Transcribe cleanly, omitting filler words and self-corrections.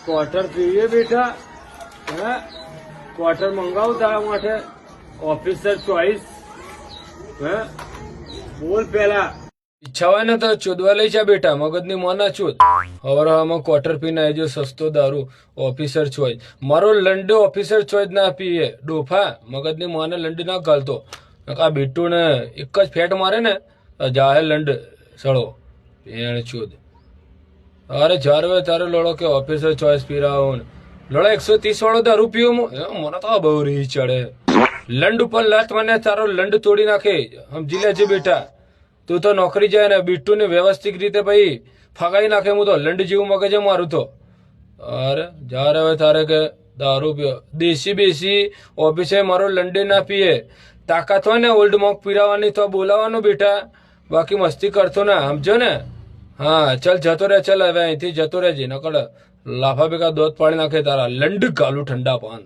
quarter પીવીએ બેટા હે quarter મંગાવું તારા માટે ઓફિસર ચોઈસ હે બોલ પેલા ઈચ્છા હોય ને તો ચોદવા લઈ જા બેટા મગજની મોના ચોદ હવામાં ક્વાર્ટર પીને આવજો સસ્તો દારૂ ઓફિસર ચોઈસ મારો લંડો ઓફિસર ચોઈસ ના પીએ ડોફા મગજની મોને લંડ ના ગાલતો આ બીટુ ને એક જ ફેટ મારે ને જાહે લંડ સળો એને ચોદ અરે જારવે તારે લડો કે ઓફિસર ચોઈસ પીરાવો ને લડો 130 વાળો દારૂ પીવો મને તો બહુ રહી ચડે લંડ ઉપર લાત મને તારો લંડ તોડી નાખે સમજી લેજે બેટા તું તો નોકરી જાય ને બીટુ ને વ્યવસ્થિત રીતે ભાઈ ફગાઈ નાખે હું તો લંડ જેવું મગજ મારું તો અરે જાર હવે તારે કે દારૂ પીવો દેશી બેસી ઓફિસે મારો લંડે ના પીએ તાકાત હોય ને ઓલ્ડ મોક પીરાવાની તો બોલાવાનું બેટા બાકી મસ્તી કરતો ના સમજો ને હા ચાલ જતો રહે ચાલ હવે અહીંથી જતો રહેજે નકળ લાફા ભેગા દોધ પાડી નાખે તારા લંડ ગાલું ઠંડા પાન